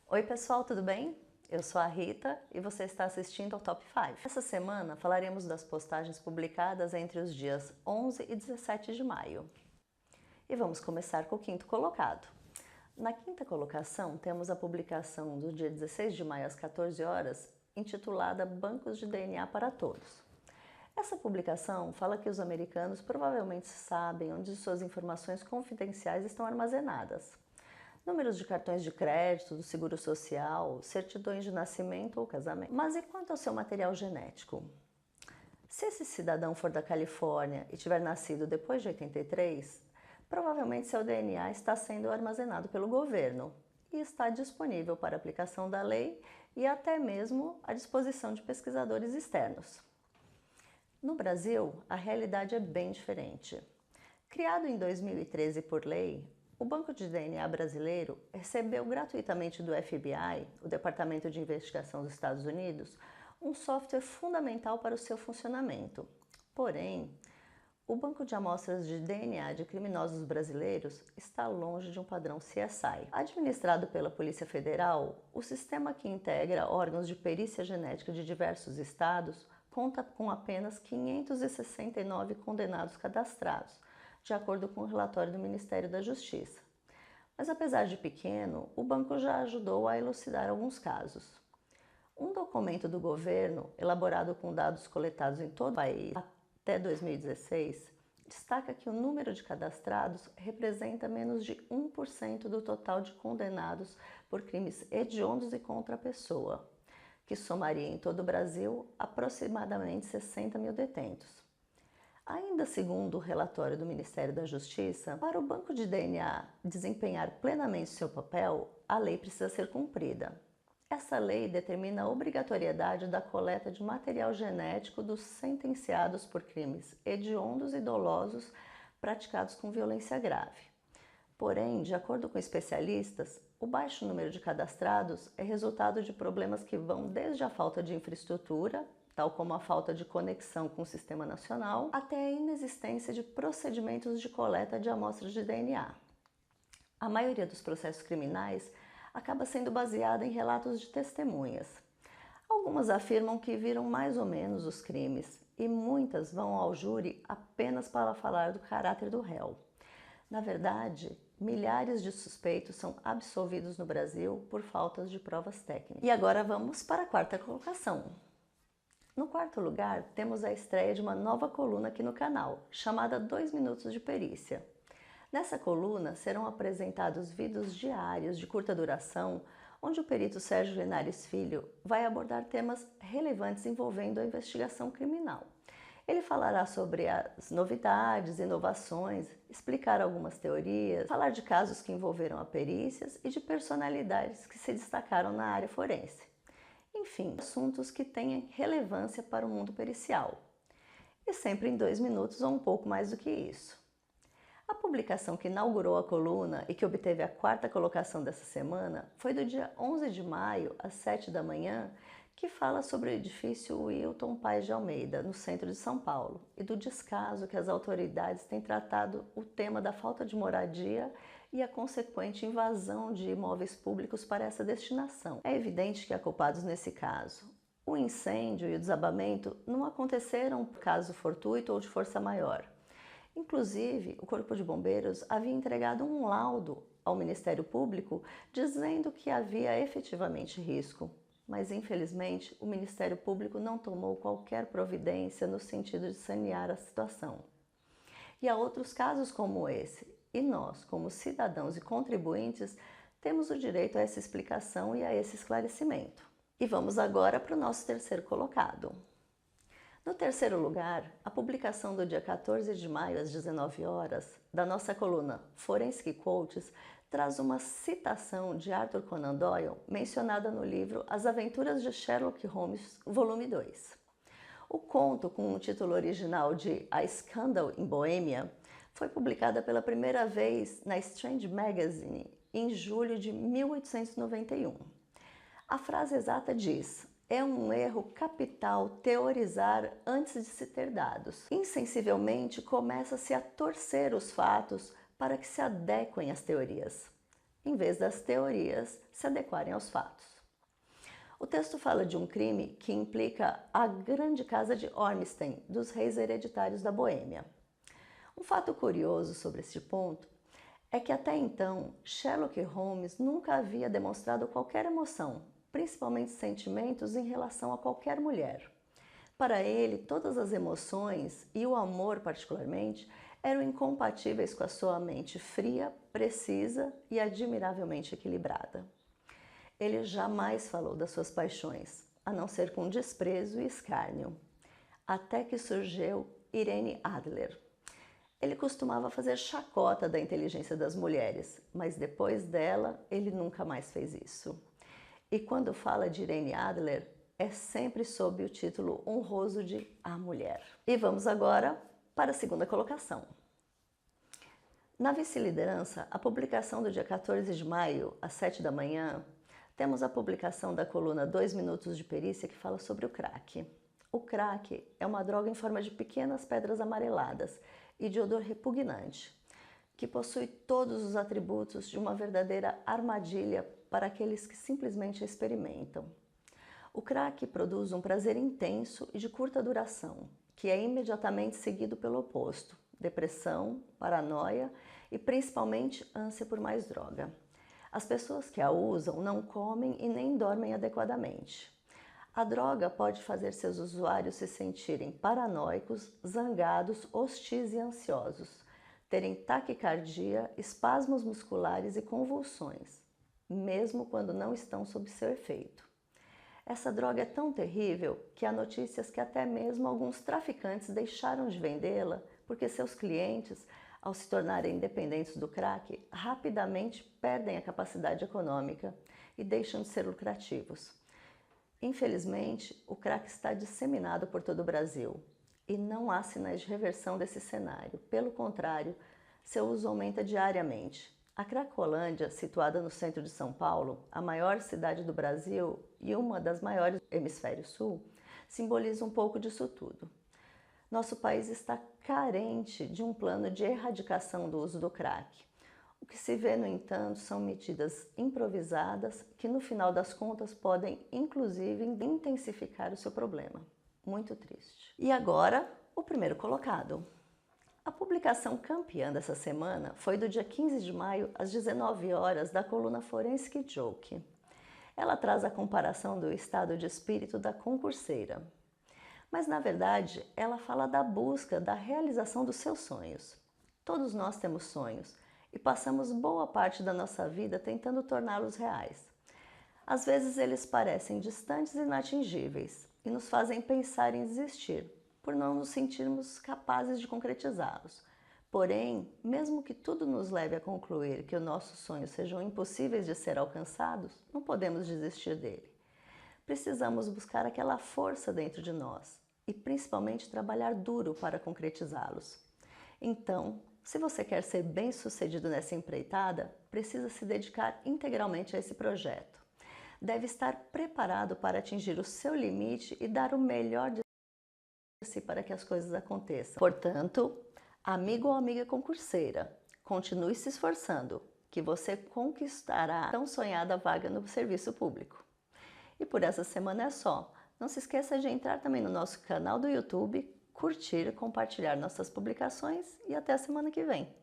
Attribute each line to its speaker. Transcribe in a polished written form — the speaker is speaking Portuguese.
Speaker 1: Oi pessoal, tudo bem? Eu sou a Rita e você está assistindo ao Top 5. Essa semana falaremos das postagens publicadas entre os dias 11 e 17 de maio. E vamos começar com o quinto colocado. Na quinta colocação temos a publicação do dia 16 de maio às 14 horas, intitulada Bancos de DNA para Todos. Essa publicação fala que os americanos provavelmente sabem onde suas informações confidenciais estão armazenadas. Números de cartões de crédito, do seguro social, certidões de nascimento ou casamento. Mas e quanto ao seu material genético? Se esse cidadão for da Califórnia e tiver nascido depois de 83, provavelmente seu DNA está sendo armazenado pelo governo e está disponível para aplicação da lei e até mesmo à disposição de pesquisadores externos. No Brasil, a realidade é bem diferente. Criado em 2013 por lei, o Banco de DNA brasileiro recebeu gratuitamente do FBI, o Departamento de Investigação dos Estados Unidos, um software fundamental para o seu funcionamento. Porém, o banco de amostras de DNA de criminosos brasileiros está longe de um padrão CSI. Administrado pela Polícia Federal, o sistema que integra órgãos de perícia genética de diversos estados conta com apenas 569 condenados cadastrados, de acordo com o relatório do Ministério da Justiça. Mas apesar de pequeno, o banco já ajudou a elucidar alguns casos. Um documento do governo, elaborado com dados coletados em todo o país até 2016, destaca que o número de cadastrados representa menos de 1% do total de condenados por crimes hediondos e contra a pessoa, que somaria em todo o Brasil aproximadamente 60 mil detentos. Ainda segundo o relatório do Ministério da Justiça, para o banco de DNA desempenhar plenamente seu papel, a lei precisa ser cumprida. Essa lei determina a obrigatoriedade da coleta de material genético dos sentenciados por crimes hediondos e dolosos praticados com violência grave. Porém, de acordo com especialistas, o baixo número de cadastrados é resultado de problemas que vão desde a falta de infraestrutura, tal como a falta de conexão com o sistema nacional, até a inexistência de procedimentos de coleta de amostras de DNA. A maioria dos processos criminais acaba sendo baseada em relatos de testemunhas. Algumas afirmam que viram mais ou menos os crimes e muitas vão ao júri apenas para falar do caráter do réu. Na verdade, milhares de suspeitos são absolvidos no Brasil por faltas de provas técnicas. E agora vamos para a quarta colocação. No quarto lugar, temos a estreia de uma nova coluna aqui no canal, chamada 2 Minutos de Perícia. Nessa coluna serão apresentados vídeos diários de curta duração, onde o perito Sérgio Lenares Filho vai abordar temas relevantes envolvendo a investigação criminal. Ele falará sobre as novidades, inovações, explicar algumas teorias, falar de casos que envolveram a perícias e de personalidades que se destacaram na área forense. Enfim, assuntos que tenham relevância para o mundo pericial. E sempre em 2 minutos ou um pouco mais do que isso. A publicação que inaugurou a coluna e que obteve a quarta colocação dessa semana foi do dia 11 de maio, às 7 da manhã, que fala sobre o edifício Wilton Paes de Almeida, no centro de São Paulo, e do descaso que as autoridades têm tratado o tema da falta de moradia e a consequente invasão de imóveis públicos para essa destinação. É evidente que há culpados nesse caso. O incêndio e o desabamento não aconteceram por caso fortuito ou de força maior. Inclusive, o Corpo de Bombeiros havia entregado um laudo ao Ministério Público dizendo que havia efetivamente risco. Mas, infelizmente, o Ministério Público não tomou qualquer providência no sentido de sanear a situação. E há outros casos como esse, e nós, como cidadãos e contribuintes, temos o direito a essa explicação e a esse esclarecimento. E vamos agora para o nosso terceiro colocado. No terceiro lugar, a publicação do dia 14 de maio às 19 horas da nossa coluna Forensic Quotes traz uma citação de Arthur Conan Doyle mencionada no livro As Aventuras de Sherlock Holmes, volume 2. O conto, com o título original de A Scandal in Bohemia, foi publicada pela primeira vez na Strange Magazine em julho de 1891. A frase exata diz: é um erro capital teorizar antes de se ter dados. Insensivelmente começa-se a torcer os fatos para que se adequem às teorias. em vez das teorias se adequarem aos fatos. O texto fala de um crime que implica a grande casa de Ornstein, dos reis hereditários da Boêmia. Um fato curioso sobre este ponto é que até então Sherlock Holmes nunca havia demonstrado qualquer emoção, principalmente sentimentos em relação a qualquer mulher. Para ele, todas as emoções, e o amor particularmente, eram incompatíveis com a sua mente fria, precisa e admiravelmente equilibrada. Ele jamais falou das suas paixões, a não ser com desprezo e escárnio. Até que surgiu Irene Adler. Ele costumava fazer chacota da inteligência das mulheres, mas depois dela, ele nunca mais fez isso. E quando fala de Irene Adler, é sempre sob o título honroso de A Mulher. E vamos agora para a segunda colocação. Na vice-liderança, a publicação do dia 14 de maio, às 7 da manhã, temos a publicação da coluna 2 Minutos de Perícia, que fala sobre o crack. O crack é uma droga em forma de pequenas pedras amareladas e de odor repugnante, que possui todos os atributos de uma verdadeira armadilha para aqueles que simplesmente a experimentam. O crack produz um prazer intenso e de curta duração, que é imediatamente seguido pelo oposto: depressão, paranoia e principalmente ânsia por mais droga. As pessoas que a usam não comem e nem dormem adequadamente. A droga pode fazer seus usuários se sentirem paranoicos, zangados, hostis e ansiosos, terem taquicardia, espasmos musculares e convulsões, mesmo quando não estão sob seu efeito. Essa droga é tão terrível que há notícias que até mesmo alguns traficantes deixaram de vendê-la porque seus clientes, ao se tornarem dependentes do crack, rapidamente perdem a capacidade econômica e deixam de ser lucrativos. Infelizmente, o crack está disseminado por todo o Brasil e não há sinais de reversão desse cenário. Pelo contrário, seu uso aumenta diariamente. A Cracolândia, situada no centro de São Paulo, a maior cidade do Brasil e uma das maiores do hemisfério sul, simboliza um pouco disso tudo. Nosso país está carente de um plano de erradicação do uso do crack. O que se vê, no entanto, são medidas improvisadas que, no final das contas, podem, inclusive, intensificar o seu problema. Muito triste. E agora, o primeiro colocado. A publicação campeã dessa semana foi do dia 15 de maio, às 19 horas, da coluna Forensic Joke. Ela traz a comparação do estado de espírito da concurseira. Mas, na verdade, ela fala da busca da realização dos seus sonhos. Todos nós temos sonhos e passamos boa parte da nossa vida tentando torná-los reais. Às vezes eles parecem distantes e inatingíveis e nos fazem pensar em desistir, por não nos sentirmos capazes de concretizá-los. Porém, mesmo que tudo nos leve a concluir que os nossos sonhos sejam impossíveis de ser alcançados, não podemos desistir dele. Precisamos buscar aquela força dentro de nós e principalmente trabalhar duro para concretizá-los. Então, se você quer ser bem-sucedido nessa empreitada, precisa se dedicar integralmente a esse projeto. Deve estar preparado para atingir o seu limite e dar o melhor de si para que as coisas aconteçam. Portanto, amigo ou amiga concurseira, continue se esforçando, que você conquistará a tão sonhada vaga no serviço público. E por essa semana é só. Não se esqueça de entrar também no nosso canal do YouTube, curtir e compartilhar nossas publicações e até a semana que vem.